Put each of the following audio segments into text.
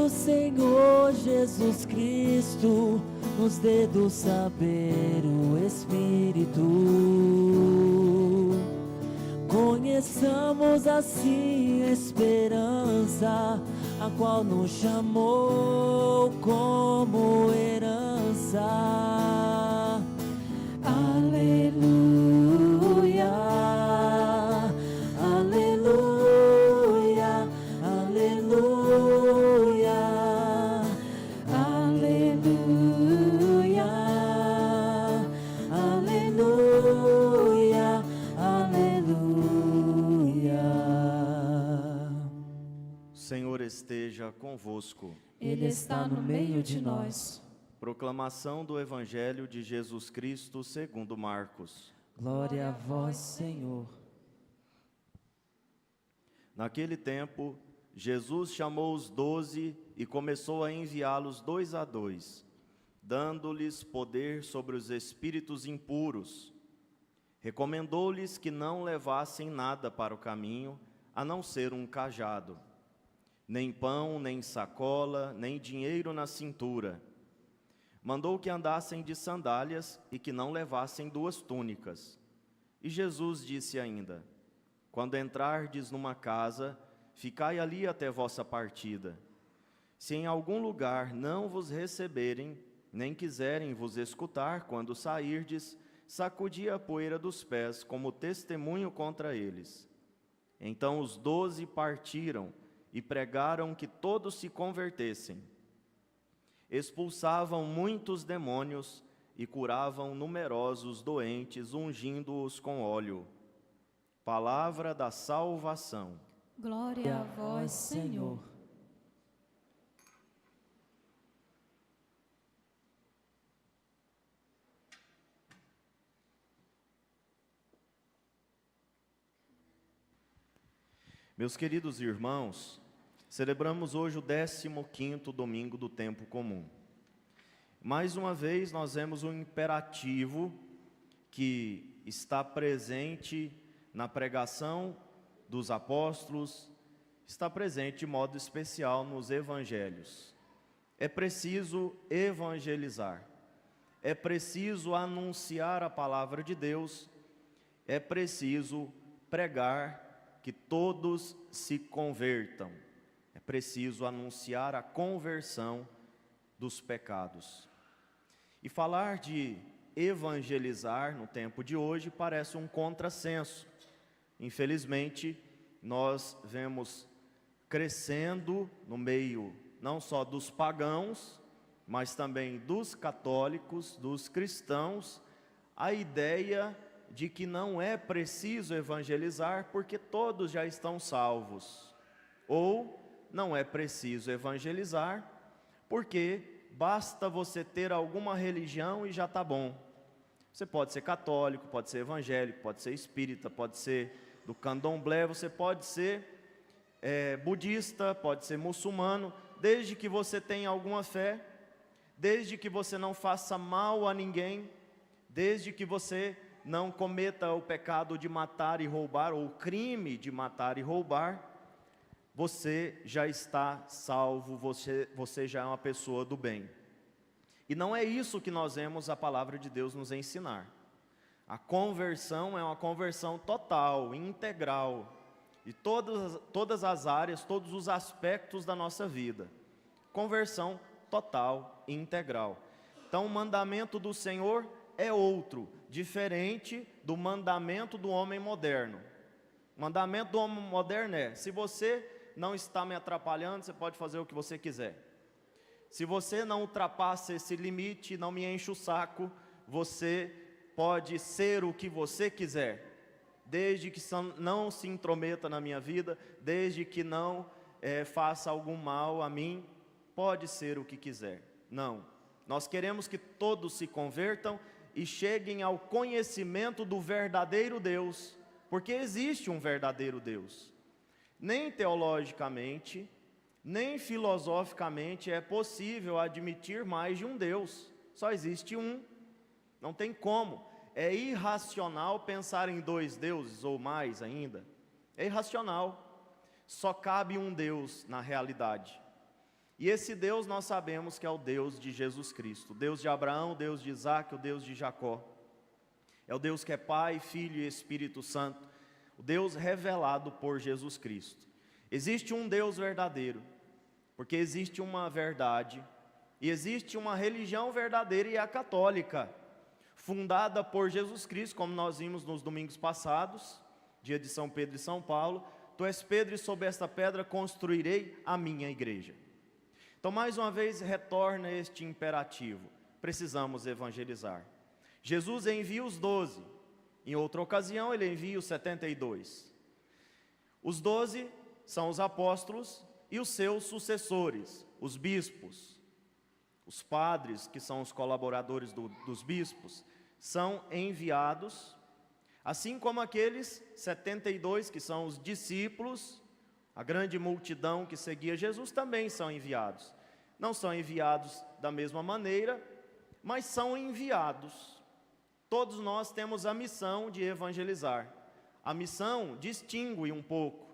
Senhor Jesus Cristo, nos dê do saber o Espírito. Conheçamos assim a esperança, a qual nos chamou como herança. Aleluia, aleluia, aleluia, aleluia, aleluia, aleluia. O Senhor esteja convosco. Ele está no meio de nós. Proclamação do Evangelho de Jesus Cristo segundo Marcos. Glória a vós, Senhor. Naquele tempo, Jesus chamou os 12 e começou a enviá-los 2 a 2, dando-lhes poder sobre os espíritos impuros. Recomendou-lhes que não levassem nada para o caminho, a não ser um cajado, nem pão, nem sacola, nem dinheiro na cintura. Mandou que andassem de sandálias e que não levassem 2 túnicas. E Jesus disse ainda: quando entrardes numa casa, ficai ali até vossa partida. Se em algum lugar não vos receberem, nem quiserem vos escutar quando sairdes, sacudi a poeira dos pés como testemunho contra eles. Então os 12 partiram e pregaram que todos se convertessem. Expulsavam muitos demônios e curavam numerosos doentes, ungindo-os com óleo. Palavra da salvação. Glória a vós, Senhor. Meus queridos irmãos, celebramos hoje o 15º domingo do tempo comum. Mais uma vez nós vemos um imperativo que está presente na pregação dos apóstolos, está presente de modo especial nos evangelhos. É preciso evangelizar, é preciso anunciar a palavra de Deus, é preciso pregar que todos se convertam. É preciso anunciar a conversão dos pecados. E falar de evangelizar no tempo de hoje parece um contrassenso. Infelizmente, nós vemos crescendo no meio não só dos pagãos, mas também dos católicos, dos cristãos, a ideia de que não é preciso evangelizar porque todos já estão salvos. Ou não é preciso evangelizar porque basta você ter alguma religião e já está bom. Você pode ser católico, pode ser evangélico, pode ser espírita, pode ser do candomblé, você pode ser budista, pode ser muçulmano, desde que você tenha alguma fé, desde que você não faça mal a ninguém, desde que você não cometa o pecado de matar e roubar, ou o crime de matar e roubar, você já está salvo, você já é uma pessoa do bem. E não é isso que nós vemos a palavra de Deus nos ensinar. A conversão é uma conversão total, integral, de todas as áreas, todos os aspectos da nossa vida. Conversão total e integral. Então o mandamento do Senhor é outro, diferente do mandamento do homem moderno. O mandamento do homem moderno é: se você não está me atrapalhando, você pode fazer o que você quiser. Se você não ultrapassa esse limite, não me enche o saco, você pode ser o que você quiser, desde que não se intrometa na minha vida, desde que não faça algum mal a mim, pode ser o que quiser. Não, nós queremos que todos se convertam e cheguem ao conhecimento do verdadeiro Deus, porque existe um verdadeiro Deus. Nem teologicamente, nem filosoficamente é possível admitir mais de um Deus. Só existe um, não tem como. É irracional pensar em 2 deuses ou mais ainda. É irracional. Só cabe um Deus na realidade. E esse Deus nós sabemos que é o Deus de Jesus Cristo, o Deus de Abraão, o Deus de Isaac, o Deus de Jacó. É o Deus que é Pai, Filho e Espírito Santo, o Deus revelado por Jesus Cristo. Existe um Deus verdadeiro, porque existe uma verdade, e existe uma religião verdadeira, e é a católica, fundada por Jesus Cristo, como nós vimos nos domingos passados, dia de São Pedro e São Paulo. Tu és Pedro, e sobre esta pedra construirei a minha igreja. Então, mais uma vez, retorna este imperativo: precisamos evangelizar. Jesus envia os 12, em outra ocasião ele envia os 72. Os 12 são os apóstolos e os seus sucessores, os bispos. Os padres, que são os colaboradores dos bispos, são enviados, assim como aqueles 72 que são os discípulos, a grande multidão que seguia Jesus, também são enviados. Não são enviados da mesma maneira, mas são enviados. Todos nós temos a missão de evangelizar. A missão distingue um pouco,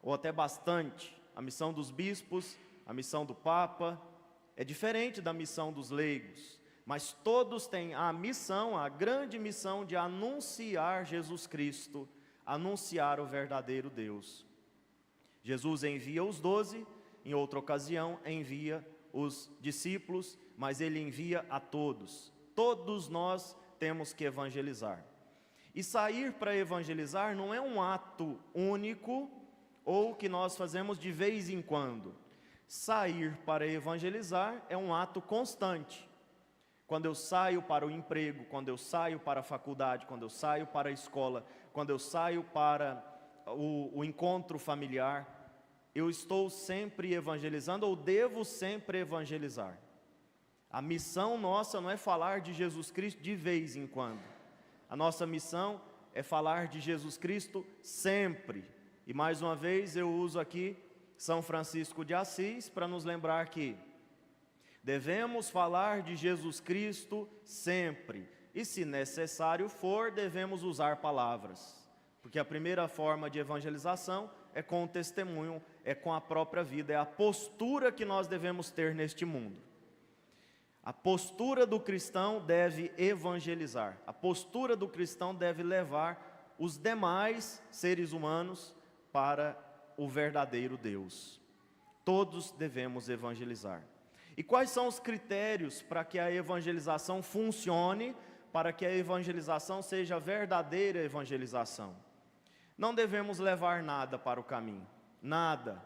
ou até bastante, a missão dos bispos, a missão do Papa, é diferente da missão dos leigos, mas todos têm a missão, a grande missão de anunciar Jesus Cristo, anunciar o verdadeiro Deus. Jesus envia os 12, em outra ocasião envia os discípulos, mas ele envia a todos. Todos nós temos que evangelizar. E sair para evangelizar não é um ato único ou que nós fazemos de vez em quando. Sair para evangelizar é um ato constante. Quando eu saio para o emprego, quando eu saio para a faculdade, quando eu saio para a escola, quando eu saio para o encontro familiar, eu estou sempre evangelizando, ou devo sempre evangelizar. A missão nossa não é falar de Jesus Cristo de vez em quando. A nossa missão é falar de Jesus Cristo sempre. E mais uma vez eu uso aqui São Francisco de Assis para nos lembrar que devemos falar de Jesus Cristo sempre. E se necessário for, devemos usar palavras. Porque a primeira forma de evangelização é com o testemunho, é com a própria vida, é a postura que nós devemos ter neste mundo. A postura do cristão deve evangelizar. A postura do cristão deve levar os demais seres humanos para o verdadeiro Deus. Todos devemos evangelizar. E quais são os critérios para que a evangelização funcione, para que a evangelização seja verdadeira evangelização? Não devemos levar nada para o caminho, nada.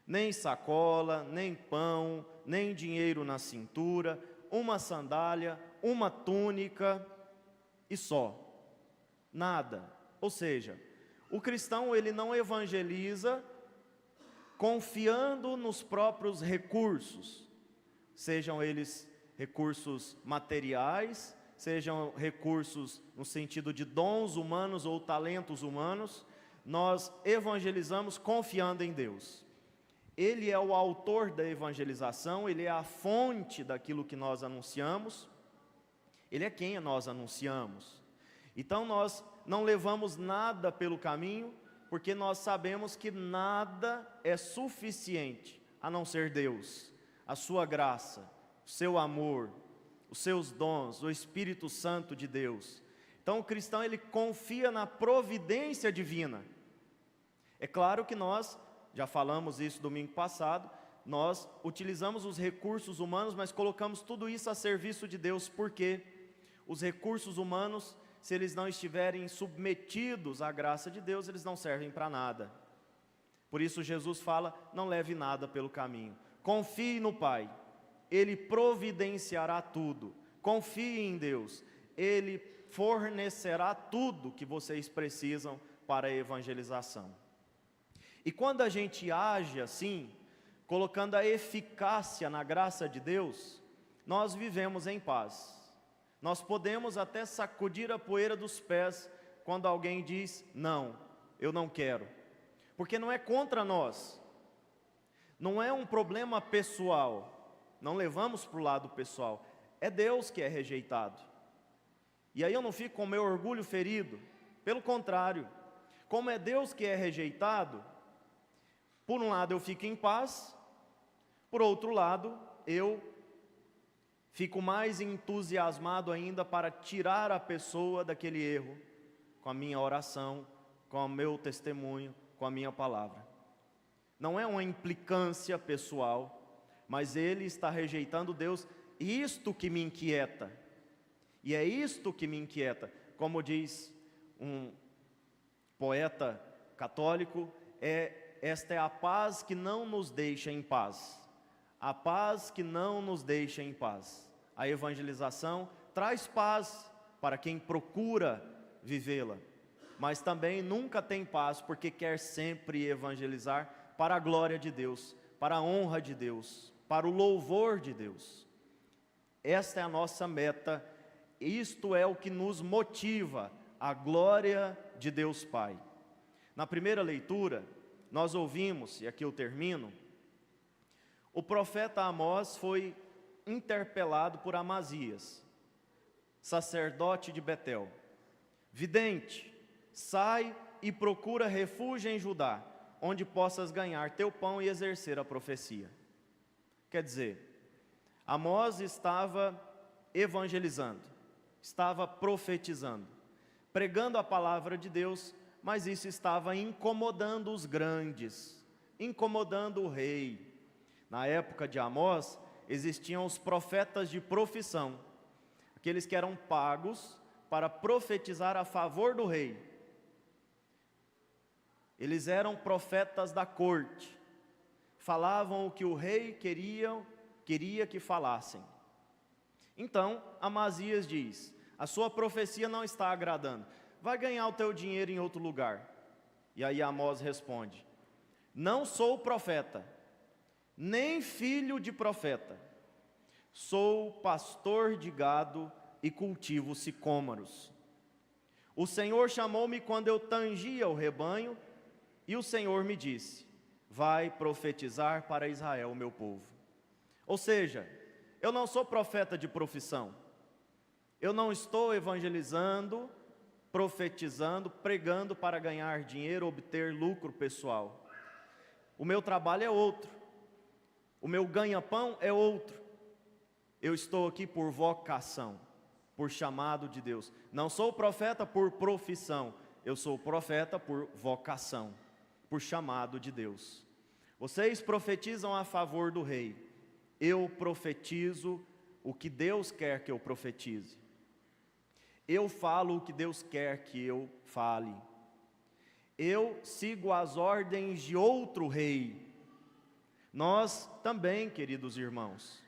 Nem sacola, nem pão, nem dinheiro na cintura, uma sandália, uma túnica e só. Nada. Ou seja, o cristão ele não evangeliza confiando nos próprios recursos, sejam eles recursos materiais, sejam recursos no sentido de dons humanos ou talentos humanos. Nós evangelizamos confiando em Deus. Ele é o autor da evangelização, ele é a fonte daquilo que nós anunciamos, ele é quem nós anunciamos. Então nós não levamos nada pelo caminho, porque nós sabemos que nada é suficiente a não ser Deus, a sua graça, o seu amor, os seus dons, o Espírito Santo de Deus. Então o cristão ele confia na providência divina. É claro que nós já falamos isso domingo passado, nós utilizamos os recursos humanos, mas colocamos tudo isso a serviço de Deus, porque os recursos humanos, se eles não estiverem submetidos à graça de Deus, eles não servem para nada. Por isso Jesus fala, não leve nada pelo caminho. Confie no Pai, Ele providenciará tudo. Confie em Deus, Ele fornecerá tudo que vocês precisam para a evangelização. E quando a gente age assim, colocando a eficácia na graça de Deus, nós vivemos em paz. Nós podemos até sacudir a poeira dos pés quando alguém diz, não, eu não quero. Porque não é contra nós, não é um problema pessoal, não levamos para o lado pessoal, é Deus que é rejeitado. E aí eu não fico com o meu orgulho ferido, pelo contrário, como é Deus que é rejeitado, por um lado eu fico em paz, Por outro lado, eu fico mais entusiasmado ainda para tirar a pessoa daquele erro, com a minha oração, com o meu testemunho, com a minha palavra. Não é uma implicância pessoal, mas ele está rejeitando Deus. Isto que me inquieta, e é isto que me inquieta, como diz um poeta católico, esta é a paz que não nos deixa em paz, a paz que não nos deixa em paz. A evangelização traz paz para quem procura vivê-la, mas também nunca tem paz, porque quer sempre evangelizar para a glória de Deus, para a honra de Deus, para o louvor de Deus. Esta é a nossa meta, isto é o que nos motiva, a glória de Deus Pai. Na primeira leitura, nós ouvimos, e aqui eu termino, o profeta Amós foi interpelado por Amazias, sacerdote de Betel. Vidente, sai e procura refúgio em Judá, onde possas ganhar teu pão e exercer a profecia. Quer dizer, Amós estava evangelizando, estava profetizando, pregando a palavra de Deus, mas isso estava incomodando os grandes, incomodando o rei. Na época de Amós, existiam os profetas de profissão, aqueles que eram pagos para profetizar a favor do rei. Eles eram profetas da corte, falavam o que o rei queria que falassem. Então, Amazias diz: a sua profecia não está agradando, vai ganhar o teu dinheiro em outro lugar. E aí Amós responde: não sou profeta, nem filho de profeta, sou pastor de gado e cultivo sicômoros. O Senhor chamou-me quando eu tangia o rebanho, e o Senhor me disse: vai profetizar para Israel, meu povo. Ou seja, eu não sou profeta de profissão, eu não estou evangelizando, profetizando, pregando para ganhar dinheiro, obter lucro pessoal. O meu trabalho é outro, o meu ganha-pão é outro. Eu estou aqui por vocação, por chamado de Deus. Não sou profeta por profissão, eu sou profeta por vocação, por chamado de Deus. Vocês profetizam a favor do rei, eu profetizo o que Deus quer que eu profetize. Eu falo o que Deus quer que eu fale. Eu sigo as ordens de outro rei. Nós também, queridos irmãos,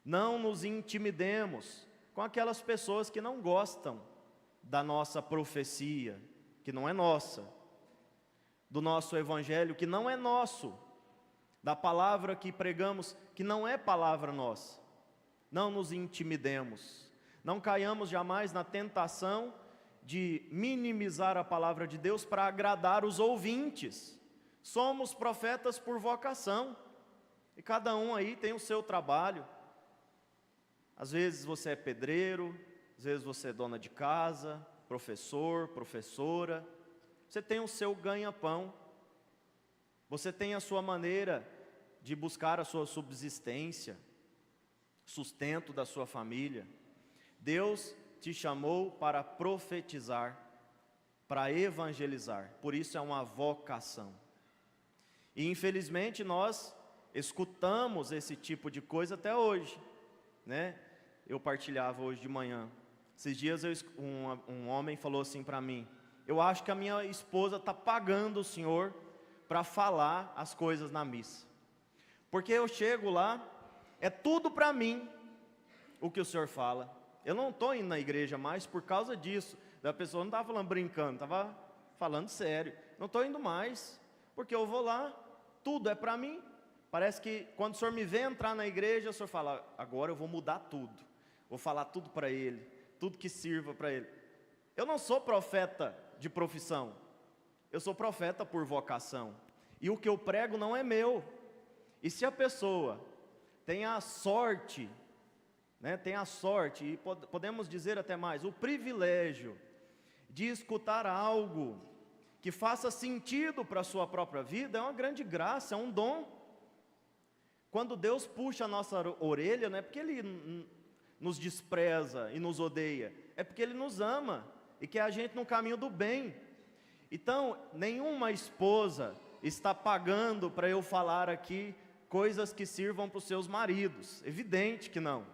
não nos intimidemos com aquelas pessoas que não gostam da nossa profecia, que não é nossa, do nosso evangelho, que não é nosso, da palavra que pregamos, que não é palavra nossa. Não nos intimidemos, não caiamos jamais na tentação de minimizar a palavra de Deus para agradar os ouvintes. Somos profetas por vocação, e cada um aí tem o seu trabalho. Às vezes você é pedreiro, às vezes você é dona de casa, professor, professora. Você tem o seu ganha-pão, você tem a sua maneira de buscar a sua subsistência, sustento da sua família. Deus te chamou para profetizar, para evangelizar, por isso é uma vocação. E infelizmente nós escutamos esse tipo de coisa até hoje, né? Eu partilhava hoje de manhã, esses dias um homem falou assim para mim: eu acho que a minha esposa está pagando o senhor para falar as coisas na missa, porque eu chego lá, é tudo para mim o que o senhor fala. Eu não estou indo na igreja mais por causa disso. A pessoa não estava falando brincando, estava falando sério. Não estou indo mais, porque eu vou lá, tudo é para mim. Parece que quando o senhor me vê entrar na igreja, o senhor fala: agora eu vou mudar tudo, vou falar tudo para ele, tudo que sirva para ele. Eu não sou profeta de profissão, eu sou profeta por vocação, e o que eu prego não é meu. E se a pessoa tem a sorte, tem a sorte, e podemos dizer até mais, o privilégio de escutar algo que faça sentido para a sua própria vida, é uma grande graça, é um dom. Quando Deus puxa a nossa orelha, não é porque Ele nos despreza e nos odeia, é porque Ele nos ama e quer a gente no caminho do bem. Então, nenhuma esposa está pagando para eu falar aqui coisas que sirvam para os seus maridos, evidente que não,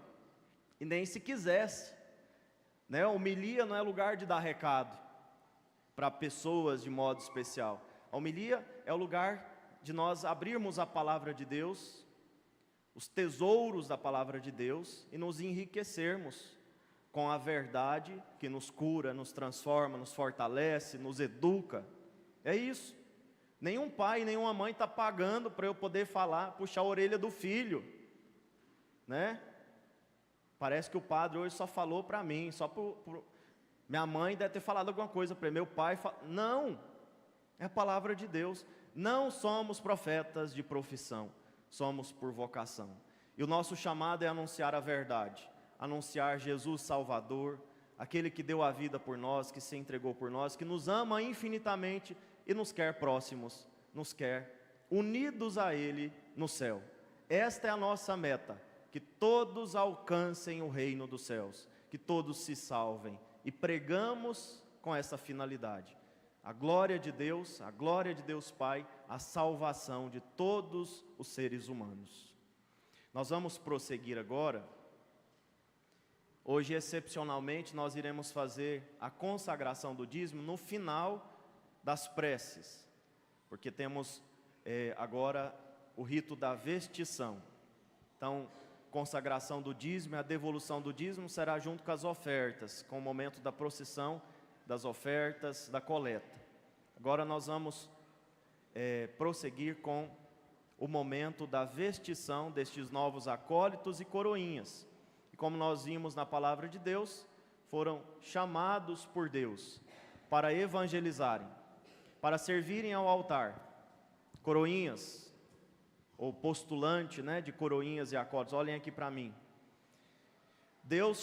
e nem se quisesse, né? Homilia não é lugar de dar recado para pessoas de modo especial. A homilia é o lugar de nós abrirmos a palavra de Deus, os tesouros da palavra de Deus, e nos enriquecermos com a verdade que nos cura, nos transforma, nos fortalece, nos educa. É isso. Nenhum pai, nenhuma mãe está pagando para eu poder falar, puxar a orelha do filho, né? Parece que o padre hoje só falou para mim, minha mãe deve ter falado alguma coisa para meu pai. Não, é a palavra de Deus. Não somos profetas de profissão, somos por vocação. E o nosso chamado é anunciar a verdade, anunciar Jesus Salvador, aquele que deu a vida por nós, que se entregou por nós, que nos ama infinitamente e nos quer próximos, nos quer unidos a Ele no céu. Esta é a nossa meta, que todos alcancem o reino dos céus, que todos se salvem, e pregamos com essa finalidade. A glória de Deus Pai, a salvação de todos os seres humanos. Nós vamos prosseguir agora. Hoje, excepcionalmente, nós iremos fazer a consagração do dízimo no final das preces, porque temos agora o rito da vestição. Então, consagração do dízimo e a devolução do dízimo será junto com as ofertas, com o momento da procissão, das ofertas, da coleta. Agora nós vamos prosseguir com o momento da vestição destes novos acólitos e coroinhas. E como nós vimos na palavra de Deus, foram chamados por Deus para evangelizarem, para servirem ao altar. Coroinhas, ou postulante, né, de coroinhas e acólitos, olhem aqui para mim. Deus